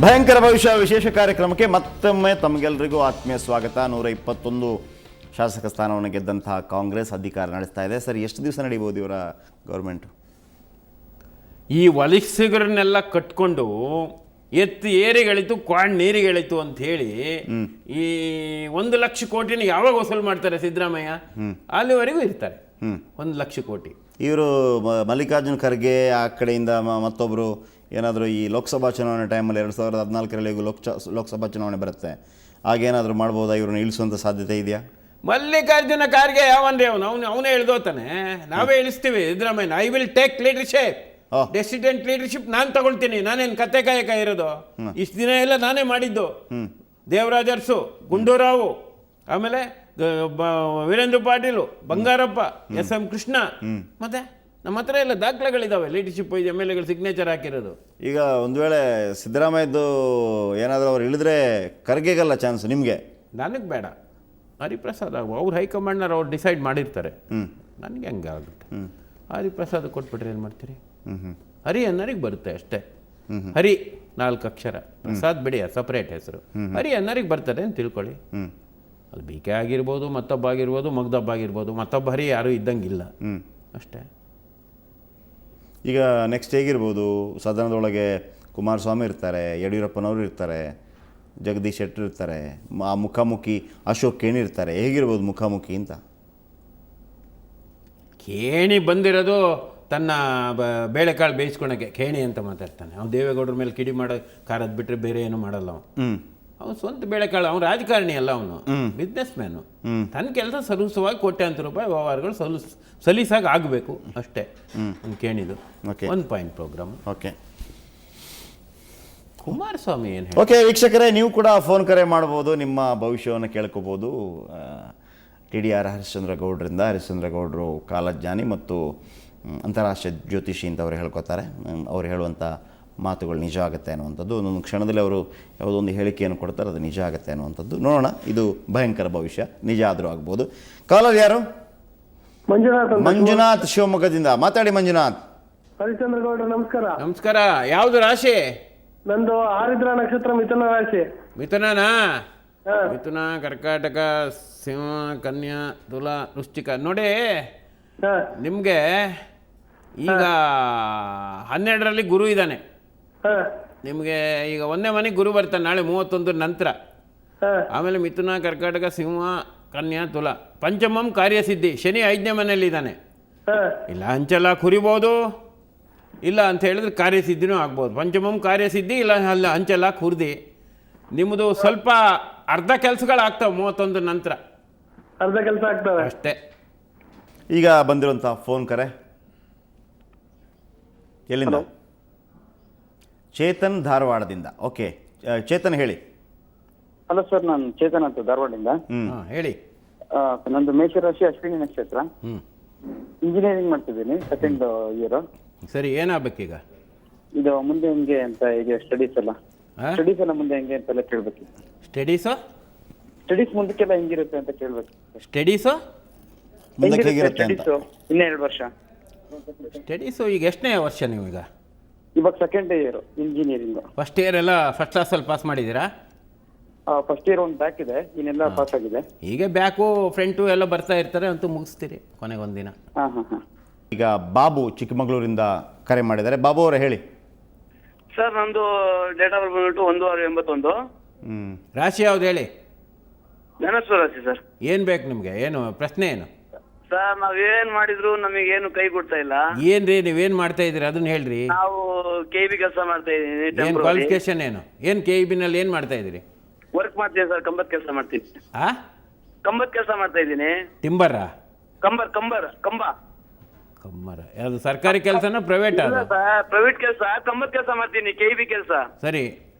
ಭಯಂಕರ ಭವಿಷ್ಯ ವಿಶೇಷ ಕಾರ್ಯಕ್ರಮಕ್ಕೆ ಮತ್ತೊಮ್ಮೆ ತಮಗೆಲ್ಲರಿಗೂ ಆತ್ಮೀಯ ಸ್ವಾಗತ. 121 ಶಾಸಕ ಸ್ಥಾನವನ್ನು ಗೆದ್ದಂತಹ ಕಾಂಗ್ರೆಸ್ ಅಧಿಕಾರ ನಡೆಸ್ತಾ ಇದೆ. ಸರ್, ಎಷ್ಟು ದಿವಸ ನಡೀಬೋದು ಇವರ ಗೌರ್ಮೆಂಟು? ಈ ವಲಸಿಗರನ್ನೆಲ್ಲ ಕಟ್ಕೊಂಡು ಎತ್ತು ಏರಿಗಳಿತು ಕ್ವಾಡ್ ನೀರಿಗಳಿತು ಅಂತ ಹೇಳಿ ಈ 1 ಲಕ್ಷ ಕೋಟಿನ ಯಾವಾಗ ವಸೂಲು ಮಾಡ್ತಾರೆ ಸಿದ್ದರಾಮಯ್ಯ? ಅಲ್ಲಿವರೆಗೂ ಇರ್ತಾರೆ 1 ಲಕ್ಷ ಕೋಟಿ. ಇವರು ಮಲ್ಲಿಕಾರ್ಜುನ್ ಖರ್ಗೆ ಆ ಕಡೆಯಿಂದ ಮತ್ತೊಬ್ಬರು ಏನಾದರೂ ಈ ಲೋಕಸಭಾ ಚುನಾವಣೆ ಟೈಮಲ್ಲಿ 2014ರಲ್ಲಿ ಲೋಕಸಭಾ ಚುನಾವಣೆ ಬರುತ್ತೆ, ಆಗೇನಾದರೂ ಮಾಡ್ಬೋದಾ? ಇವ್ರನ್ನ ಇಳಿಸುವಂಥ ಸಾಧ್ಯತೆ ಇದೆಯಾ? ಮಲ್ಲಿಕಾರ್ಜುನ ಖರ್ಗೆ ಯಾವನ್ರಿ ಅವನೇ ಇಳ್ದೋತಾನೆ. ನಾವೇ ಇಳಿಸ್ತೀವಿ Siddaramaiah. I will take leadership, dissident leadership ನಾನು ತಗೊಳ್ತೀನಿ. ನಾನೇನು ಕತೆ ಕಾಯಕ ಇರೋದು? ಇಷ್ಟು ದಿನ ಎಲ್ಲ ನಾನೇ ಮಾಡಿದ್ದು. ದೇವರಾಜ ಅರಸು, ಗುಂಡೂರಾವು, ಆಮೇಲೆ ವೀರೇಂದ್ರ ಪಾಟೀಲು, ಬಂಗಾರಪ್ಪ, ಎಸ್.ಎಂ. ಕೃಷ್ಣ, ಮತ್ತೆ ನಮ್ಮ ಹತ್ರ ಎಲ್ಲ ದಾಖಲೆಗಳಿದ್ದಾವೆ. ಲೀಡರ್ಶಿಪ್ ಎಮ್ ಎಲ್ ಎಗಳು ಸಿಗ್ನೇಚರ್ ಹಾಕಿರೋದು. ಈಗ ಒಂದು ವೇಳೆ ಸಿದ್ದರಾಮಯ್ಯದ್ದು ಏನಾದರೂ ಅವ್ರು ಇಳಿದ್ರೆ ಖರ್ಗೆಗಲ್ಲ ಚಾನ್ಸ್ ನಿಮಗೆ? ನನಗೆ ಬೇಡ, ಹರಿಪ್ರಸಾದ್ ಅವ್ರು ಹೈಕಮಾಂಡ್ನವ್ರು ಅವ್ರು ಡಿಸೈಡ್ ಮಾಡಿರ್ತಾರೆ. ನನಗೆ ಹಂಗೆ ಆಗುತ್ತೆ. ಹರಿಪ್ರಸಾದ್ ಕೊಟ್ಬಿಟ್ರೆ ಏನು ಮಾಡ್ತೀರಿ? ಹರಿ ಅನ್ನರಿಗೆ ಬರುತ್ತೆ ಅಷ್ಟೇ. ಹರಿ 4 ಅಕ್ಷರ, ಪ್ರಸಾದ್ ಬಿಡಿ ಸಪ್ರೇಟ್ ಹೆಸರು. ಹರಿ ಅನ್ನರಿಗೆ ಬರ್ತಾರೆ ಅಂತ ತಿಳ್ಕೊಳ್ಳಿ. ಅದು ಬಿ ಕೆ ಆಗಿರ್ಬೋದು, ಮತ್ತೊಬ್ಬ ಆಗಿರ್ಬೋದು, ಮಗ್ದಬ್ಬ ಆಗಿರ್ಬೋದು. ಮತ್ತೊಬ್ಬ ಹರಿ ಯಾರೂ ಇದ್ದಂಗಿಲ್ಲ ಅಷ್ಟೇ. ಈಗ ನೆಕ್ಸ್ಟ್ ಹೇಗಿರ್ಬೋದು? ಸದನದೊಳಗೆ ಕುಮಾರಸ್ವಾಮಿ ಇರ್ತಾರೆ, ಯಡಿಯೂರಪ್ಪನವರು ಇರ್ತಾರೆ, ಜಗದೀಶ್ ಶೆಟ್ಟರ್ ಇರ್ತಾರೆ, ಮುಖಾಮುಖಿ ಅಶೋಕ್ ಕೇಣಿ ಇರ್ತಾರೆ. ಹೇಗಿರ್ಬೋದು ಮುಖಾಮುಖಿ ಅಂತ? ಕೇಣಿ ಬಂದಿರೋದು ತನ್ನ ಬೇಳೆಕಾಳು ಬೇಯಿಸ್ಕೊಳಕ್ಕೆ ಕೇಣಿ ಅಂತ ಮಾತಾಡ್ತಾನೆ. ಅವ್ನು ದೇವೇಗೌಡರ ಮೇಲೆ ಕಿಡಿ ಮಾಡೋ ಕಾರದ್ದು ಬಿಟ್ಟರೆ ಬೇರೆ ಏನು ಮಾಡಲ್ಲ ಅವನು ಸ್ವಂತ ಬೇಳೆಕಾಳು. ಅವನು ರಾಜಕಾರಣಿ ಅಲ್ಲ, ಅವನು ಬಿಸ್ನೆಸ್ ಮ್ಯಾನು. ತನ್ನ ಕೆಲಸ ಸಲೂಸವಾಗಿ ಕೋಟ್ಯಾಂತರ ರೂಪಾಯಿ ವ್ಯವಹಾರಗಳು ಸಲೀಸಾಗಿ ಆಗಬೇಕು ಅಷ್ಟೇ. ಕೇಣಿದು 1 ಪಾಯಿಂಟ್ ಪ್ರೋಗ್ರಾಮ್. ಓಕೆ, ಕುಮಾರಸ್ವಾಮಿ ಏನು ಹೇಳಿ? ಓಕೆ ವೀಕ್ಷಕರೇ, ನೀವು ಕೂಡ ಫೋನ್ ಕರೆ ಮಾಡ್ಬೋದು, ನಿಮ್ಮ ಭವಿಷ್ಯವನ್ನು ಕೇಳ್ಕೋಬೋದು. TDR ಹರಿಶ್ಚಂದ್ರ ಗೌಡರಿಂದ. ಹರಿಶ್ಚಂದ್ರ ಗೌಡರು ಕಾಲಜ್ಞಾನಿ ಮತ್ತು ಅಂತಾರಾಷ್ಟ್ರೀಯ ಜ್ಯೋತಿಷಿ ಅಂತ ಅವರು ಹೇಳ್ಕೊತಾರೆ. ಅವ್ರು ಹೇಳುವಂಥ ಮಾತುಗಳು ನಿಜ ಆಗುತ್ತೆ ಅನ್ನುವಂಥದ್ದು. ಒಂದೊಂದು ಕ್ಷಣದಲ್ಲಿ ಅವರು ಯಾವುದೊಂದು ಹೇಳಿಕೆಯನ್ನು ಕೊಡ್ತಾರೆ, ಅದು ನಿಜ ಆಗುತ್ತೆ ಅನ್ನುವಂಥದ್ದು. ನೋಡೋಣ, ಇದು ಭಯಂಕರ ಭವಿಷ್ಯ, ನಿಜ ಆದರೂ ಆಗ್ಬೋದು. ಕಾಲರ್ ಯಾರು? ಮಂಜುನಾಥ್ ಶಿವಮೊಗ್ಗದಿಂದ. ಮಾತಾಡಿ ಮಂಜುನಾಥ್. ಹರಿಶ್ಚಂದ್ರ ಗೌಡ್ರ ನಮಸ್ಕಾರ. ನಮಸ್ಕಾರ. ಯಾವುದು ರಾಶಿ? ನಂದು ಆರಿದ್ರ ನಕ್ಷತ್ರ, ಮಿಥುನ ರಾಶಿ. ಮಿಥುನನಾ? ಮಿಥುನ, ಕರ್ಕಾಟಕ, ಸಿಂಹ, ಕನ್ಯಾ, ತುಲಾ, ವೃಶ್ಚಿಕ. ನೋಡಿ, ನಿಮಗೆ ಈಗ 12ರಲ್ಲಿ ಗುರು ಇದ್ದಾನೆ. ನಿಮಗೆ ಈಗ 1ನೇ ಮನೆಗೆ ಗುರು ಬರ್ತಾನೆ ನಾಳೆ 31 ನಂತರ. ಆಮೇಲೆ ಮಿಥುನ, ಕರ್ಕಾಟಕ, ಸಿಂಹ, ಕನ್ಯಾ, ತುಲಾ. ಪಂಚಮಂ ಕಾರ್ಯಸಿದ್ಧಿ. ಶನಿ 5ನೇ ಮನೆಯಲ್ಲಿ ಇದ್ದಾನೆ. ಇಲ್ಲ ಅಂಚೆಲ್ಲ ಹುರಿಬೋದು, ಇಲ್ಲ ಅಂತ ಹೇಳಿದ್ರೆ ಕಾರ್ಯಸಿದ್ಧಿನೂ ಆಗ್ಬೋದು. ಪಂಚಮಂ ಕಾರ್ಯಸಿದ್ಧಿ, ಇಲ್ಲ ಅಲ್ಲ ಅಂಚೆಲ್ಲ ಹುರಿದಿ. ನಿಮ್ಮದು ಸ್ವಲ್ಪ ಅರ್ಧ ಕೆಲಸಗಳಾಗ್ತವೆ 31 ನಂತರ. ಅರ್ಧ ಕೆಲಸ ಆಗ್ತವೆ ಅಷ್ಟೇ. ಈಗ ಬಂದಿರುವಂಥ ಫೋನ್ ಕರೆ ಎಲ್ಲಿಂದ? ಚೇತನ್, ಧಾರವಾಡದಿಂದ. ಓಕೆ ಚೇತನ್ ಹೇಳಿ. ಹಲೋ ಸರ್, ನಾನು ಚೇತನ್ ಅಂತ ಧಾರವಾಡದಿಂದ. ಹೇಳಿ. ನಂದು ಮೇಷರಾಶಿ, ಅಶ್ವಿನಿ ನಕ್ಷತ್ರ. ಇಂಜಿನಿಯರಿಂಗ್ ಮಾಡ್ತಿದ್ದೀನಿ, 2nd ಇಯರ್. ಸರಿ, ಏನಾಗಬೇಕೀಗ? ಇದು ಮುಂದೆ ಹೆಂಗೆ ಅಂತ ಇದೆ ಸ್ಟಡೀಸ್ ಎಲ್ಲ ಮುಂದೆ ಹೆಂಗೆ ಅಂತೆಲ್ಲ ಕೇಳಬೇಕು. ಸ್ಟಡೀಸ್ ಮುಂದಕ್ಕೆಲ್ಲ ಹೆಂಗಿರುತ್ತೆ ಅಂತ ಕೇಳಬೇಕು. ಸ್ಟಡೀಸು ಇನ್ನ 2 ವರ್ಷ. ಸ್ಟಡೀಸು ಈಗ ಎಷ್ಟನೇ ವರ್ಷ ನೀವು? ಈಗ ಇವಾಗ 2nd year engineering. First year ಎಲ್ಲ ಫಸ್ಟ್ ಕ್ಲಾಸಲ್ಲಿ ಪಾಸ್ ಮಾಡಿದ್ದೀರಾ? ಫಸ್ಟ್ ಇಯರ್ ಒಂದು ಬ್ಯಾಕ್ ಇದೆ, ಇನ್ನೆಲ್ಲ ಪಾಸ್ ಆಗಿದೆ. ಈಗ ಬ್ಯಾಕು ಫ್ರಂಟು ಎಲ್ಲ ಬರ್ತಾ ಇರ್ತಾರೆ, ಅಂತೂ ಮುಗಿಸ್ತೀರಿ ಕೊನೆಗೆ ಒಂದಿನ. ಈಗ ಬಾಬು ಚಿಕ್ಕಮಗಳೂರಿಂದ ಕರೆ ಮಾಡಿದ್ದಾರೆ. ಬಾಬು ಅವರೇ ಹೇಳಿ. ಸರ್, ನಂದು ಡೇಟ್ ಆಫ್ ಬರ್ತ್ ಬಂದ್ಬಿಟ್ಟು 1/6/81. ರಾಶಿ ಯಾವ್ದು ಹೇಳಿ? ಧನಸ್ಸು ರಾಶಿ ಸರ್. ಏನು ಬೇಕು ನಿಮಗೆ? ಏನು ಪ್ರಶ್ನೆ? ಏನು ಸರ್, ನಾವೇನ್ ಮಾಡಿದ್ರು ನಮಗೇನು ಕೈ ಕೊಡ್ತಾ ಇಲ್ಲ. ಏನ್ರಿ ನೀವೇನ್ ಮಾಡ್ತಾ ಇದ್ದೀರಿ ಅದನ್ನ ಹೇಳ್ರಿ. ನಾವು KEB ಕೆಲಸ ಮಾಡ್ತಾ ಇದೀನಿ. ಏನು ಕ್ವಾಲಿಫಿಕೇಶನ್ ಏನು? ಏನು KEB ನಲ್ಲಿ ಏನು ಮಾಡ್ತಾ ಇದ್ದೀರಿ? ವರ್ಕ್ ಮಾಡ್ತೀನಿ ಸರ್, ಕಂಬತ್ ಕೆಲಸ ಮಾಡ್ತೀನಿ. ಕಂಬತ್ ಕೆಲಸ ಮಾಡ್ತಾ ಇದ್ದೀನಿ. ಟಿಂಬರ್? ಕಂಬ ಯಾವುದು ಸರ್ಕಾರಿ ಕೆಲಸನ ಪ್ರೈವೇಟ್? ಪ್ರೈವೇಟ್ ಕೆಲಸ, ಕಂಬತ್ ಕೆಲಸ ಮಾಡ್ತೀನಿ, KEB ಕೆಲಸ. ಸರಿ,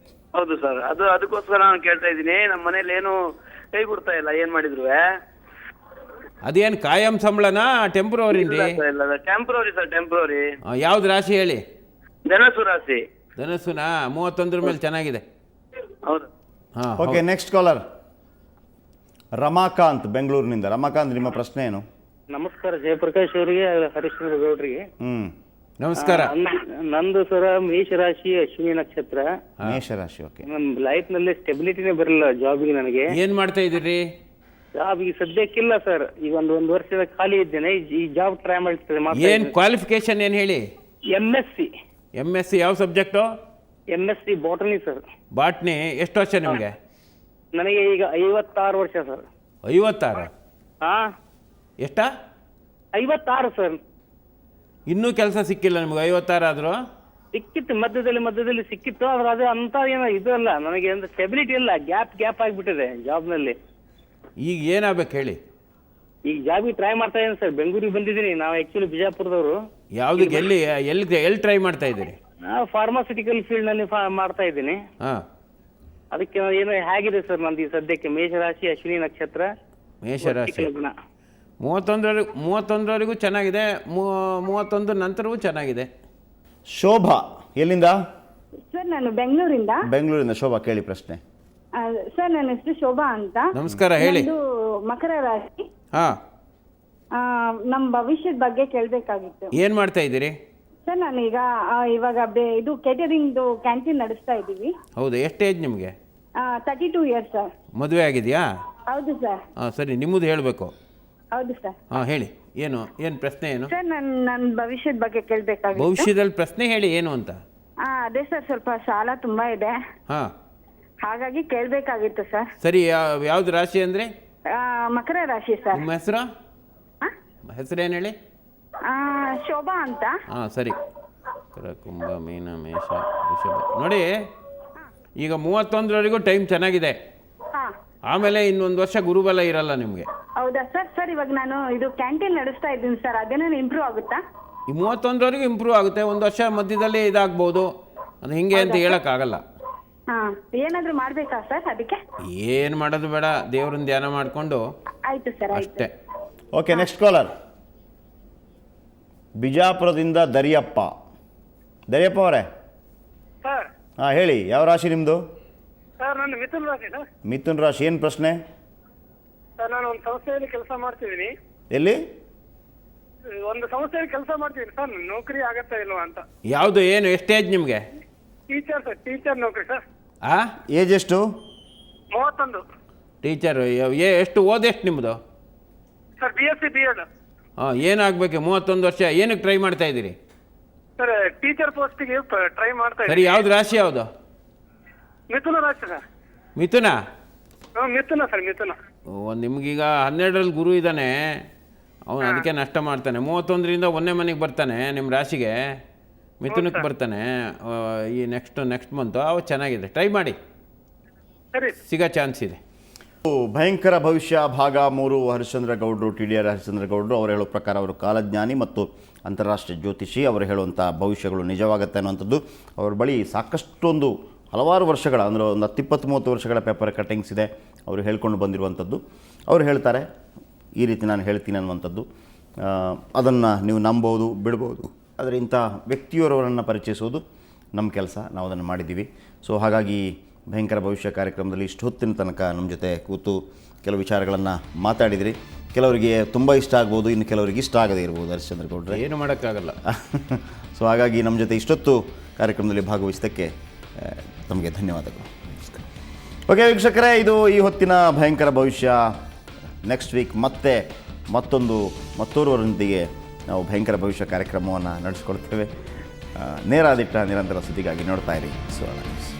ಹೌದು ಸರ್. ಅದಕ್ಕೋಸ್ಕರ ನಾನು ಕೇಳ್ತಾ ಇದ್ದೀನಿ. ನಮ್ಮ ಮನೇಲಿ ಏನು ಕೈ ಕೊಡ್ತಾ ಇಲ್ಲ, ಏನ್ ಮಾಡಿದ್ರು. ಅದೇನು ಕಾಯಂ ಸಂಬಳನಾ ಟೆಂಪ್ರವರಿ? Temporary sir, temporary. ಯಾವ್ದು ರಾಶಿ ಹೇಳಿ? ಧನಸ್ಸು ರಾಶಿ. ಧನಸ್ಸುನಾ? 31 ಮೇಲೆ ಚೆನ್ನಾಗಿದೆ. ಹೌದು. ಓಕೆ, ನೆಕ್ಸ್ಟ್ ಕಾಲರ್ ರಮಾಕಾಂತ್, ಬೆಂಗಳೂರಿನಿಂದ. ರಮಾಕಾಂತ್, ನಿಮ್ಮ ಪ್ರಶ್ನೆ ಏನು? ನಮಸ್ಕಾರ ಜಯಪ್ರಕಾಶ್ ಅವರಿಗೆ, ಹರಿಶ್ಚಂದ್ರ ಗೌಡ್ರಿಗೆ. ನಮಸ್ಕಾರ. ನಂದು ಸರ ಮೇಷರಾಶಿ ಅಶ್ವಿನಿ ನಕ್ಷತ್ರ. ಮೇಷರಾಶಿ. ಓಕೆ. ನನ್ನ ಲೈಫ್ ನಲ್ಲಿ ಸ್ಟೆಬಿಲಿಟಿನೇ ಬರಲ್ಲ ಜಾಬ್ಗೆ ನನಗೆ. ಏನು ಮಾಡ್ತಾ ಇದ್ದೀರಿ? ಜಾಬ್ ಈಗ ಸದ್ಯಕ್ಕಿಲ್ಲ ಸರ್. ಈಗ ಒಂದು ವರ್ಷದ ಖಾಲಿ ಇದ್ದೇನೆ. ಈ ಜಾಬ್ ಟ್ರೈ ಮಾಡ್ತೇನೆ. ಏನು ಕ್ವಾಲಿಫಿಕೇಶನ್ ಏನು ಹೇಳಿ? MSc ಯಾವ subject? MSc botany sir. Botany. ಎಷ್ಟು ವರ್ಷ ನಿಮಗೆ? ನನಗೆ ಈಗ 56 ವರ್ಷ ಸರ್. 56? ಹಾ, ಎಷ್ಟ? 56 ಸರ್. ಇನ್ನೂ ಕೆಲಸ ಸಿಕ್ಕಿಲ್ಲ ನಿಮ್ಗೆ 56 ಆದರೂ? ಸಿಕ್ಕಿತ್ತು, ಮಧ್ಯದಲ್ಲಿ ಸಿಕ್ಕಿತ್ತು. ಆದ್ರೆ ಅದು ಅಂತ ಏನೋ ಇದು ಅಲ್ಲ, ನನಗೆ ಅಂದ್ರೆ ಸ್ಟೆಬಿಲಿಟಿ ಇಲ್ಲ. ಗ್ಯಾಪ್ ಆಗಿಬಿಟ್ಟಿದೆ ಜಾಬ್ನಲ್ಲಿ. ಈಗ ಏನಾಗಬೇಕು ಹೇಳಿ? ಈಗ ಜಾಬಿಗೆ ಟ್ರೈ ಮಾಡ್ತಾ ಇದ್ದೀನಿ ಸರ್. ಬೆಂಗಳೂರಿಗೆ ಬಂದಿದ್ದೀನಿ. ನಾವು ಆಕ್ಚುಲಿ ಬಿಜಾಪುರದವರು. ಯಾವುದಕ್ಕೆ? ಎಲ್ಲಿ ಟ್ರೈ ಮಾಡ್ತಾ ಇದ್ದೀರಿ? ನಾವು ಫಾರ್ಮಾಸ್ಯೂಟಿಕಲ್ ಫೀಲ್ಡ್ ನಲ್ಲಿ ಮಾಡ್ತಾ ಇದ್ದೀನಿ. ಹಾಂ. ಅದಕ್ಕೆ ಏನೋ ಹೇಗಿದೆ ಸರ್ ನಂದು ಈ ಸದ್ಯಕ್ಕೆ? ಮೇಷರಾಶಿ ಅಶ್ವಿನಿ ನಕ್ಷತ್ರ. ಮೇಷರಾಶಿ. 31ರವರೆಗೂ ಚೆನ್ನಾಗಿದೆ. 31 ನಂತರವೂ ಚೆನ್ನಾಗಿದೆ. ಶೋಭಾ ಎಲ್ಲಿಂದ? ಸರ್ ನಾನು ಬೆಂಗಳೂರಿಂದ ಶೋಭಾ, ಕೇಳಿ ಪ್ರಶ್ನೆ. ಸರ್ ನನ್ನ ಹೆಸರು ಶೋಭಾ ಅಂತ. ನಮಸ್ಕಾರ, ಹೇಳಿ. ಇದು ಮಕರ ರಾಶಿ. ಹಾಂ. ನಮ್ಮ ಭವಿಷ್ಯದ ಬಗ್ಗೆ ಕೇಳಬೇಕಾಗಿತ್ತು. ಏನು ಮಾಡ್ತಾ ಇದ್ದೀರಿ? ಸರ್ ನಾನು ಇವಾಗ ಇದು ಕೇಟರಿಂಗ್ದು ಕ್ಯಾಂಟೀನ್ ನಡೆಸ್ತಾ ಇದ್ದೀವಿ. ಹೌದು. ಎಷ್ಟು ಏಜ್ ನಿಮಗೆ? 32 ಇಯರ್ಸ್ ಸರ್. ಮದುವೆ ಆಗಿದೆಯಾ? ಹೌದು ಸರ್. ಹಾಂ, ಸರಿ. ನಿಮ್ಮದು ಹೇಳಬೇಕು. ಹೌದು ಸರ್. ಹಾಂ, ಹೇಳಿ. ಏನು ಪ್ರಶ್ನೆ ಏನು? ಸರ್ ನನ್ನ ಭವಿಷ್ಯದ ಬಗ್ಗೆ ಕೇಳಬೇಕಾಗಿತ್ತು. ಭವಿಷ್ಯದಲ್ಲಿ ಪ್ರಶ್ನೆ ಹೇಳಿ, ಏನು ಅಂತ. ಅದೇ ಸರ್, ಸ್ವಲ್ಪ ಸಾಲ ತುಂಬಾ ಇದೆ. ಹಾಂ, ಹಾಗಾಗಿ ಕೇಳಬೇಕಾಗಿತ್ತು ಸರ್. ಸರಿ. ಯಾವ್ದು ರಾಶಿ ಅಂದರೆ? ಮಕರ ರಾಶಿ ಸರ್. ನಿಮ್ಮ ಹೆಸರು? ಹೆಸರೇನು ಹೇಳಿ? ಶೋಭಾ ಅಂತ. ಹಾಂ, ಸರಿ. ಕುಂಭ, ಮೀನ, ಮೇಷ, ವೃಷಭ. ನೋಡಿ, ಈಗ 31ರವರೆಗೂ ಟೈಮ್ ಚೆನ್ನಾಗಿದೆ. ಆಮೇಲೆ ಇನ್ನೊಂದು ವರ್ಷ ಗುರುಬಲ ಇರಲ್ಲ ನಿಮಗೆ. ಹೌದಾ ಸರ್? ಸರ್ ಇವಾಗ ನಾನು ಇದು ಕ್ಯಾಂಟೀನ್ ನಡೆಸ್ತಾ ಇದ್ದೀನಿ ಸರ್, ಅದೇನೋ ಇಂಪ್ರೂವ್ ಆಗುತ್ತಾ? ಈ 31ರವರೆಗೂ ಇಂಪ್ರೂವ್ ಆಗುತ್ತೆ. ಒಂದು ವರ್ಷ ಮಧ್ಯದಲ್ಲಿ ಇದಾಗ್ಬೋದು. ಅದು ಹಿಂಗೆ ಅಂತ ಹೇಳೋಕ್ಕಾಗಲ್ಲ. ಏನಾದರೂ ಮಾಡಬೇಕಾ ಸರ್ ಅದಕ್ಕೆ? ಏನು ಮಾಡೋದು ಬೇಡ, ದೇವ್ರನ್ನ ಧ್ಯಾನ ಮಾಡಿಕೊಂಡು ಆಯ್ತು ಸರ್, ಅಷ್ಟೇ. Okay, next caller. ಬಿಜಾಪುರದಿಂದ ದರಿಯಪ್ಪ ಅವರೇ. ಸರ್ ಹಾಂ, ಹೇಳಿ. ಯಾವ ರಾಶಿ ನಿಮ್ಮದು? ಸರ್ ನನ್ನ ಮಿಥುನ್ ರಾಶಿ ಸರ್. ಮಿಥುನ್ ರಾಶಿ. ಏನು ಪ್ರಶ್ನೆ? ಸರ್ ನಾನು ಒಂದು ಸಂಸ್ಥೆಯಲ್ಲಿ ಕೆಲಸ ಮಾಡ್ತಿದ್ದೀನಿ. ಎಲ್ಲಿ? ಒಂದು ಸಂಸ್ಥೆಯಲ್ಲಿ ಕೆಲಸ ಮಾಡ್ತಿದ್ದೀನಿ ಸರ್. ನೌಕರಿ ಆಗತ್ತಾ ಇಲ್ವಾ ಅಂತ. ಯಾವುದು? ಏನು? ಎಷ್ಟು ಏಜ್ ನಿಮಗೆ? ಟೀಚರ್ ನೌಕರಿ ಸರ್. ಏಜ್ ಎಷ್ಟು? 31. ಟೀಚರ್. ಎಷ್ಟು ಓದೆಷ್ಟು ನಿಮ್ಮದು? Sir BSc B.Ed. ಹಾಂ, ಏನಾಗಬೇಕು? 31 ವರ್ಷ. ಏನಕ್ಕೆ ಟ್ರೈ ಮಾಡ್ತಾ ಇದ್ದೀರಿ? ಸರ್ ಟೀಚರ್ ಪೋಸ್ಟಿಗೆ ಟ್ರೈ ಮಾಡ್ತಾ ಸರಿ. ಇದ್ದೀನಿ. ಯಾವ್ದು ರಾಶಿ? ಯಾವುದು? ಮಿಥುನ ರಾಶಿ ಸರ್. ಮಿಥುನ? ಮಿಥುನ ಸರ್, ಮಿಥುನ. ನಿಮ್ಗೀಗ 12ರಲ್ಲಿ ಗುರು ಇದ್ದಾನೆ. ಅವನು ಅದಕ್ಕೆ ನಷ್ಟ ಮಾಡ್ತಾನೆ. 31ರಿಂದ 1ನೇ ಮನೆಗೆ ಬರ್ತಾನೆ ನಿಮ್ಮ ರಾಶಿಗೆ. ಮಿಥುನಕ್ಕೆ ಬರ್ತಾನೆ ಈ ನೆಕ್ಸ್ಟ್ ಮಂತು. ಅವು ಚೆನ್ನಾಗಿದೆ, ಟ್ರೈ ಮಾಡಿ, ಸರಿ, ಸಿಗೋ ಚಾನ್ಸ್ ಇದೆ. ಭಯಂಕರ ಭವಿಷ್ಯ ಭಾಗ 3. ಹರಿಶ್ಚಂದ್ರ ಗೌಡರು, TDR ಹರಿಶ್ಚಂದ್ರ ಗೌಡರು ಅವರು ಹೇಳೋ ಪ್ರಕಾರ ಅವರು ಕಾಲಜ್ಞಾನಿ ಮತ್ತು ಅಂತಾರಾಷ್ಟ್ರೀಯ ಜ್ಯೋತಿಷಿ. ಅವರು ಹೇಳುವಂಥ ಭವಿಷ್ಯಗಳು ನಿಜವಾಗುತ್ತೆ ಅನ್ನುವಂಥದ್ದು. ಅವ್ರ ಬಳಿ ಸಾಕಷ್ಟೊಂದು ಹಲವಾರು ವರ್ಷಗಳ, ಅಂದರೆ ಒಂದು 20-30 ವರ್ಷಗಳ ಪೇಪರ್ ಕಟ್ಟಿಂಗ್ಸ್ ಇದೆ. ಅವರು ಹೇಳ್ಕೊಂಡು ಬಂದಿರುವಂಥದ್ದು. ಅವರು ಹೇಳ್ತಾರೆ ಈ ರೀತಿ ನಾನು ಹೇಳ್ತೀನಿ ಅನ್ನುವಂಥದ್ದು. ಅದನ್ನು ನೀವು ನಂಬೋದು, ಬಿಡ್ಬೋದು. ಆದರೆ ಇಂಥ ವ್ಯಕ್ತಿಯವರನ್ನು ಪರಿಚಯಿಸೋದು ನಮ್ಮ ಕೆಲಸ. ನಾವು ಅದನ್ನು ಮಾಡಿದ್ದೀವಿ. ಸೊ ಹಾಗಾಗಿ ಭಯಂಕರ ಭವಿಷ್ಯ ಕಾರ್ಯಕ್ರಮದಲ್ಲಿ ಇಷ್ಟು ಹೊತ್ತಿನ ತನಕ ನಮ್ಮ ಜೊತೆ ಕೂತು ಕೆಲವು ವಿಚಾರಗಳನ್ನು ಮಾತಾಡಿದಿರಿ. ಕೆಲವರಿಗೆ ತುಂಬ ಇಷ್ಟ ಆಗ್ಬೋದು, ಇನ್ನು ಕೆಲವರಿಗೆ ಇಷ್ಟ ಆಗದೇ ಇರ್ಬೋದು. ಹರಿಶ್ಚಂದ್ರ ಗೌಡ್ರೆ, ಏನು ಮಾಡೋಕ್ಕಾಗಲ್ಲ. ಸೊ ಹಾಗಾಗಿ ನಮ್ಮ ಜೊತೆ ಇಷ್ಟೊತ್ತು ಕಾರ್ಯಕ್ರಮದಲ್ಲಿ ಭಾಗವಹಿಸಿದ್ದಕ್ಕೆ ತಮಗೆ ಧನ್ಯವಾದಗಳು. ಓಕೆ ವೀಕ್ಷಕರೇ, ಇದು ಈ ಹೊತ್ತಿನ ಭಯಂಕರ ಭವಿಷ್ಯ. ನೆಕ್ಸ್ಟ್ ವೀಕ್ ಮತ್ತೋರ್ವರೊಂದಿಗೆ ನಾವು ಭಯಂಕರ ಭವಿಷ್ಯ ಕಾರ್ಯಕ್ರಮವನ್ನು ನಡೆಸ್ಕೊಳ್ತೇವೆ. ನೇರ ದಿಟ್ಟ ನಿರಂತರ ಸುದ್ದಿಗಾಗಿ ನೋಡ್ತಾ ಇರಿ ಸುವರ್ಣ ನ್ಯೂಸ್.